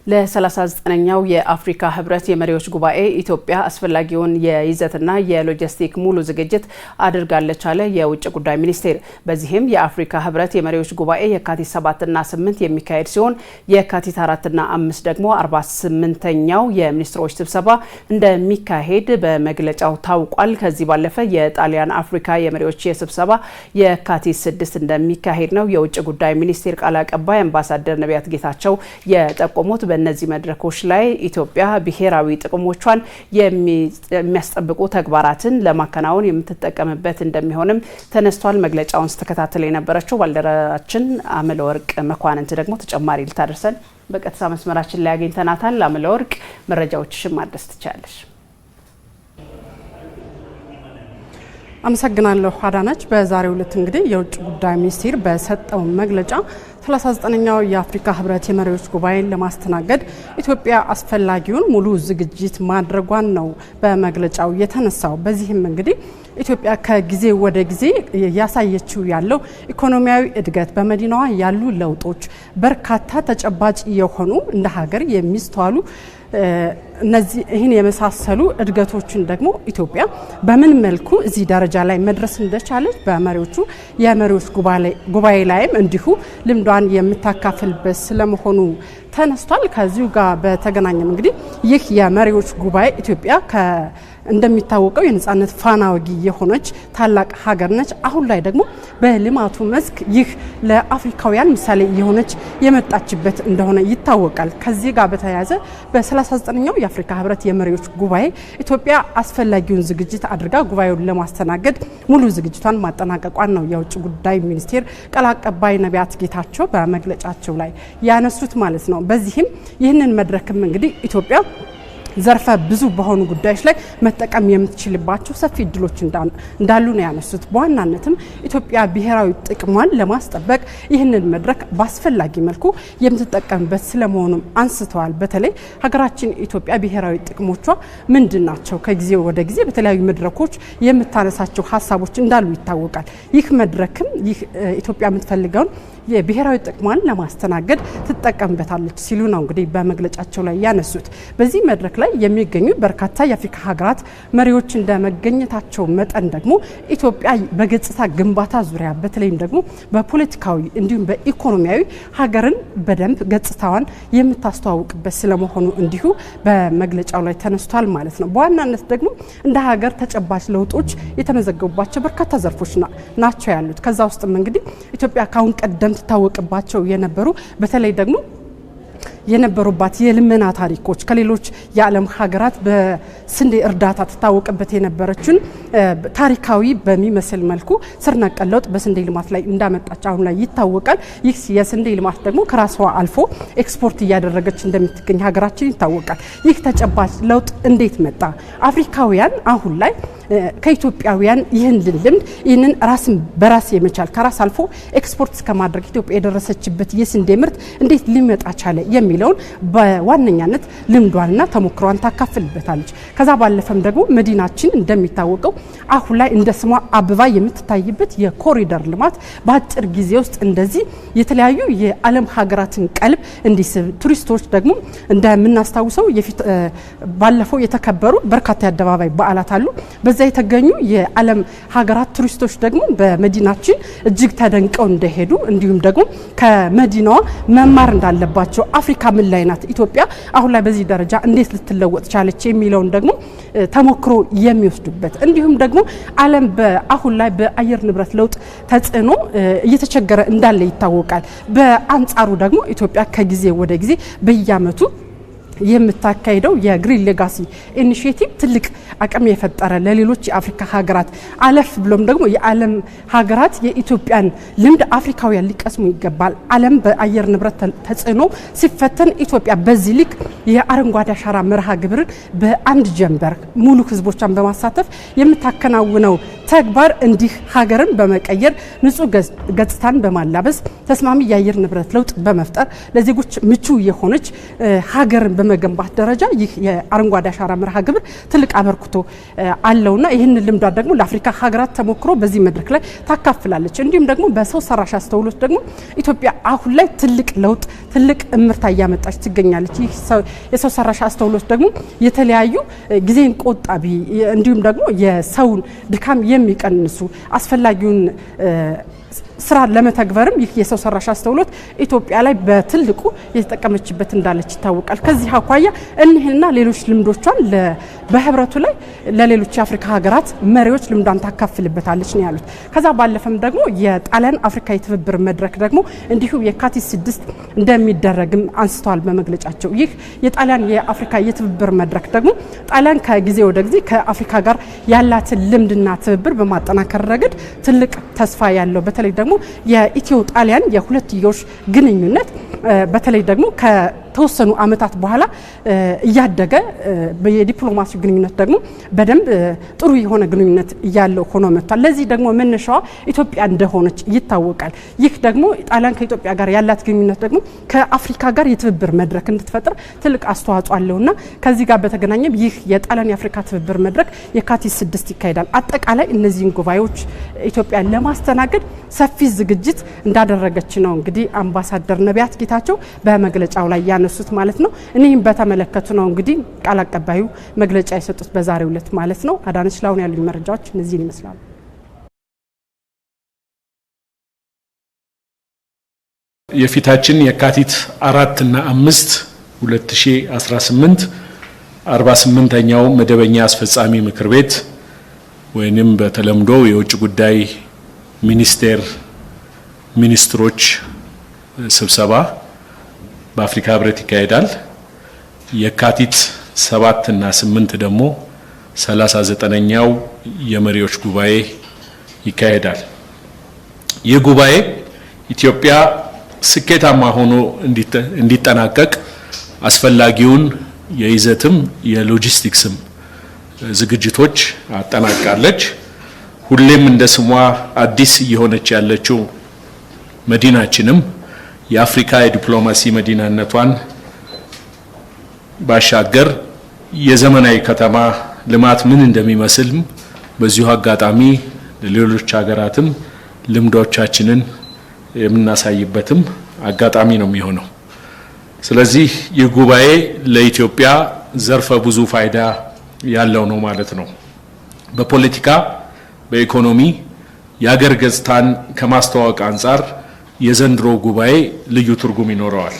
ለ39ኛው የአፍሪካ ህብረት የመሪዎች ጉባኤ ኢትዮጵያ አስፈላጊውን የይዘትና የሎጂስቲክ ሙሉ ዝግጅት አድርጋለች አለ የውጭ ጉዳይ ሚኒስቴር። በዚህም የአፍሪካ ህብረት የመሪዎች ጉባኤ የካቲት 7 እና 8 የሚካሄድ ሲሆን የካቲት 4 እና 5 ደግሞ 48ኛው የሚኒስትሮች ስብሰባ እንደሚካሄድ በመግለጫው ታውቋል። ከዚህ ባለፈ የጣሊያን አፍሪካ የመሪዎች ስብሰባ የካቲት 6 እንደሚካሄድ ነው የውጭ ጉዳይ ሚኒስቴር ቃል አቀባይ አምባሳደር ነቢያት ጌታቸው የጠቆሙት። በእነዚህ መድረኮች ላይ ኢትዮጵያ ብሔራዊ ጥቅሞቿን የሚያስጠብቁ ተግባራትን ለማከናወን የምትጠቀምበት እንደሚሆንም ተነስቷል። መግለጫውን ስተከታተለ የነበረችው ባልደረባችን አመለወርቅ መኳንንት ደግሞ ተጨማሪ ልታደርሰን በቀጥታ መስመራችን ላይ አግኝተናታል። አመለወርቅ መረጃዎችሽን ማድረስ ትችላለሽ? አመሰግናለሁ አዳነች። በዛሬው ዕለት እንግዲህ የውጭ ጉዳይ ሚኒስቴር በሰጠው መግለጫ 39ኛው የአፍሪካ ህብረት የመሪዎች ጉባኤን ለማስተናገድ ኢትዮጵያ አስፈላጊውን ሙሉ ዝግጅት ማድረጓን ነው በመግለጫው የተነሳው። በዚህም እንግዲህ ኢትዮጵያ ከጊዜ ወደ ጊዜ ያሳየችው ያለው ኢኮኖሚያዊ እድገት፣ በመዲናዋ ያሉ ለውጦች፣ በርካታ ተጨባጭ የሆኑ እንደ ሀገር የሚስተዋሉ እነዚህ ይህን የመሳሰሉ እድገቶችን ደግሞ ኢትዮጵያ በምን መልኩ እዚህ ደረጃ ላይ መድረስ እንደቻለች በመሪዎቹ የመሪዎች ጉባኤ ላይም እንዲሁ ልምዷን የምታካፍልበት ስለመሆኑ ተነስቷል። ከዚሁ ጋር በተገናኘም እንግዲህ ይህ የመሪዎች ጉባኤ ኢትዮጵያ እንደሚታወቀው የነጻነት ፋና ወጊ የሆነች ታላቅ ሀገር ነች። አሁን ላይ ደግሞ በልማቱ መስክ ይህ ለአፍሪካውያን ምሳሌ የሆነች የመጣችበት እንደሆነ ይታወቃል። ከዚህ ጋር በተያያዘ በ39ኛው የአፍሪካ ህብረት የመሪዎች ጉባኤ ኢትዮጵያ አስፈላጊውን ዝግጅት አድርጋ ጉባኤውን ለማስተናገድ ሙሉ ዝግጅቷን ማጠናቀቋን ነው የውጭ ጉዳይ ሚኒስቴር ቃል አቀባይ ነቢያት ጌታቸው በመግለጫቸው ላይ ያነሱት ማለት ነው። በዚህም ይህንን መድረክም እንግዲህ ኢትዮጵያ ዘርፈ ብዙ በሆኑ ጉዳዮች ላይ መጠቀም የምትችልባቸው ሰፊ እድሎች እንዳሉ ነው ያነሱት። በዋናነትም ኢትዮጵያ ብሔራዊ ጥቅሟን ለማስጠበቅ ይህንን መድረክ በአስፈላጊ መልኩ የምትጠቀምበት ስለመሆኑም አንስተዋል። በተለይ ሀገራችን ኢትዮጵያ ብሔራዊ ጥቅሞቿ ምንድን ናቸው? ከጊዜ ወደ ጊዜ በተለያዩ መድረኮች የምታነሳቸው ሀሳቦች እንዳሉ ይታወቃል። ይህ መድረክም ይህ ኢትዮጵያ የምትፈልገውን የብሔራዊ ጥቅሟን ለማስተናገድ ትጠቀምበታለች ሲሉ ነው እንግዲህ በመግለጫቸው ላይ ያነሱት። በዚህ መድረክ ላይ የሚገኙ በርካታ የአፍሪካ ሀገራት መሪዎች እንደመገኘታቸው መጠን ደግሞ ኢትዮጵያ በገጽታ ግንባታ ዙሪያ በተለይም ደግሞ በፖለቲካዊ እንዲሁም በኢኮኖሚያዊ ሀገርን በደንብ ገጽታዋን የምታስተዋውቅበት ስለመሆኑ እንዲሁ በመግለጫው ላይ ተነስቷል ማለት ነው። በዋናነት ደግሞ እንደ ሀገር ተጨባጭ ለውጦች የተመዘገቡባቸው በርካታ ዘርፎች ናቸው ያሉት። ከዛ ውስጥም እንግዲህ ኢትዮጵያ ካሁን ቀደም ትታወቅባቸው የነበሩ በተለይ ደግሞ የነበሩባት የልመና ታሪኮች ከሌሎች የዓለም ሀገራት በስንዴ እርዳታ ትታወቅበት የነበረችን ታሪካዊ በሚመስል መልኩ ስር ነቀል ለውጥ በስንዴ ልማት ላይ እንዳመጣች አሁን ላይ ይታወቃል። ይህ የስንዴ ልማት ደግሞ ከራሷ አልፎ ኤክስፖርት እያደረገች እንደምትገኝ ሀገራችን ይታወቃል። ይህ ተጨባጭ ለውጥ እንዴት መጣ? አፍሪካውያን አሁን ላይ ከኢትዮጵያውያን ይህን ልምድ ይህንን ራስን በራስ የመቻል ከራስ አልፎ ኤክስፖርት እስከማድረግ ኢትዮጵያ የደረሰችበት የስንዴ ምርት እንዴት ሊመጣ ቻለ የሚለውን በዋነኛነት ልምዷንና ተሞክሯን ታካፍልበታለች። ከዛ ባለፈም ደግሞ መዲናችን እንደሚታወቀው አሁን ላይ እንደ ስሟ አበባ የምትታይበት የኮሪደር ልማት በአጭር ጊዜ ውስጥ እንደዚህ የተለያዩ የዓለም ሀገራትን ቀልብ እንዲስብ ቱሪስቶች ደግሞ እንደምናስታውሰው ባለፈው የተከበሩ በርካታ የአደባባይ በዓላት አሉ። በዛ የተገኙ የዓለም ሀገራት ቱሪስቶች ደግሞ በመዲናችን እጅግ ተደንቀው እንደሄዱ እንዲሁም ደግሞ ከመዲናዋ መማር እንዳለባቸው አፍሪካ ምን ላይ ናት፣ ኢትዮጵያ አሁን ላይ በዚህ ደረጃ እንዴት ልትለወጥ ቻለች የሚለውን ደግሞ ተሞክሮ የሚወስዱበት እንዲሁም ደግሞ ዓለም አሁን ላይ በአየር ንብረት ለውጥ ተጽዕኖ እየተቸገረ እንዳለ ይታወቃል። በአንጻሩ ደግሞ ኢትዮጵያ ከጊዜ ወደ ጊዜ በየዓመቱ የምታካሄደው የግሪን ሌጋሲ ኢኒሺዬቲቭ ትልቅ አቅም የፈጠረ ለሌሎች የአፍሪካ ሀገራት አለፍ ብሎም ደግሞ የዓለም ሀገራት የኢትዮጵያን ልምድ አፍሪካውያን ሊቀስሙ ይገባል። ዓለም በአየር ንብረት ተጽዕኖ ሲፈተን ኢትዮጵያ በዚህ ልክ የአረንጓዴ አሻራ መርሃ ግብርን በአንድ ጀንበር ሙሉ ህዝቦቿን በማሳተፍ የምታከናውነው በተግባር እንዲህ ሀገርን በመቀየር ንጹህ ገጽታን በማላበስ ተስማሚ የአየር ንብረት ለውጥ በመፍጠር ለዜጎች ምቹ የሆነች ሀገርን በመገንባት ደረጃ ይህ የአረንጓዴ አሻራ መርሃ ግብር ትልቅ አበርክቶ አለውና ይህን ልምዷ ደግሞ ለአፍሪካ ሀገራት ተሞክሮ በዚህ መድረክ ላይ ታካፍላለች። እንዲሁም ደግሞ በሰው ሰራሽ አስተውሎት ደግሞ ኢትዮጵያ አሁን ላይ ትልቅ ለውጥ ትልቅ እምርታ እያመጣች ትገኛለች። ይህ የሰው ሰራሽ አስተውሎት ደግሞ የተለያዩ ጊዜን ቆጣቢ እንዲሁም ደግሞ የሰውን ድካም የሚቀንሱ አስፈላጊውን ስራ ለመተግበርም ይህ የሰው ሰራሽ አስተውሎት ኢትዮጵያ ላይ በትልቁ የተጠቀመችበት እንዳለች ይታወቃል። ከዚህ አኳያ እነህና ሌሎች ልምዶቿን በህብረቱ ላይ ለሌሎች የአፍሪካ ሀገራት መሪዎች ልምዷን ታካፍልበታለች ነው ያሉት። ከዛ ባለፈም ደግሞ የጣሊያን አፍሪካ የትብብር መድረክ ደግሞ እንዲሁ የካቲት 6 እንደሚደረግም አንስተዋል በመግለጫቸው። ይህ የጣሊያን የአፍሪካ የትብብር መድረክ ደግሞ ጣሊያን ከጊዜ ወደ ጊዜ ከአፍሪካ ጋር ያላትን ልምድና ትብብር በማጠናከር ረገድ ትልቅ ተስፋ ያለው በተለይ ደግሞ የኢትዮ ጣሊያን የሁለትዮሽ ግንኙነት በተለይ ደግሞ ከተወሰኑ አመታት በኋላ እያደገ የዲፕሎማሲ ግንኙነት ደግሞ በደንብ ጥሩ የሆነ ግንኙነት ያለው ሆኖ መጥቷል። ለዚህ ደግሞ መነሻዋ ኢትዮጵያ እንደሆነች ይታወቃል። ይህ ደግሞ ጣሊያን ከኢትዮጵያ ጋር ያላት ግንኙነት ደግሞ ከአፍሪካ ጋር የትብብር መድረክ እንድትፈጥር ትልቅ አስተዋጽኦ አለውና ከዚህ ጋር በተገናኘም ይህ የጣሊያን የአፍሪካ ትብብር መድረክ የካቲት 6 ይካሄዳል። አጠቃላይ እነዚህን ጉባኤዎች ኢትዮጵያን ለማስተናገድ ሰፊ ዝግጅት እንዳደረገች ነው እንግዲህ አምባሳደር ነቢያት ጌታቸው በመግለጫው ላይ ያነሱት ማለት ነው። እነዚህን በተመለከቱ ነው እንግዲህ ቃል አቀባዩ መግለጫ የሰጡት በዛሬው ዕለት ማለት ነው። አዳነች ላሁን ያሉኝ መረጃዎች እነዚህን ይመስላሉ። የፊታችን የካቲት 4 እና 5 2018 48ኛው መደበኛ አስፈጻሚ ምክር ቤት ወይንም በተለምዶ የውጭ ጉዳይ ሚኒስቴር ሚኒስትሮች ስብሰባ በአፍሪካ ህብረት ይካሄዳል። የካቲት 7 እና 8 ደግሞ 39ኛው የመሪዎች ጉባኤ ይካሄዳል። ይህ ጉባኤ ኢትዮጵያ ስኬታማ ሆኖ እንዲጠናቀቅ አስፈላጊውን የይዘትም የሎጂስቲክስም ዝግጅቶች አጠናቃለች። ሁሌም እንደ ስሟ አዲስ እየሆነች ያለችው መዲናችንም የአፍሪካ የዲፕሎማሲ መዲናነቷን ባሻገር የዘመናዊ ከተማ ልማት ምን እንደሚመስል በዚሁ አጋጣሚ ለሌሎች ሀገራትም ልምዶቻችንን የምናሳይበትም አጋጣሚ ነው የሚሆነው። ስለዚህ ይህ ጉባኤ ለኢትዮጵያ ዘርፈ ብዙ ፋይዳ ያለው ነው ማለት ነው። በፖለቲካ በኢኮኖሚ የሀገር ገጽታን ከማስተዋወቅ አንጻር የዘንድሮ ጉባኤ ልዩ ትርጉም ይኖረዋል።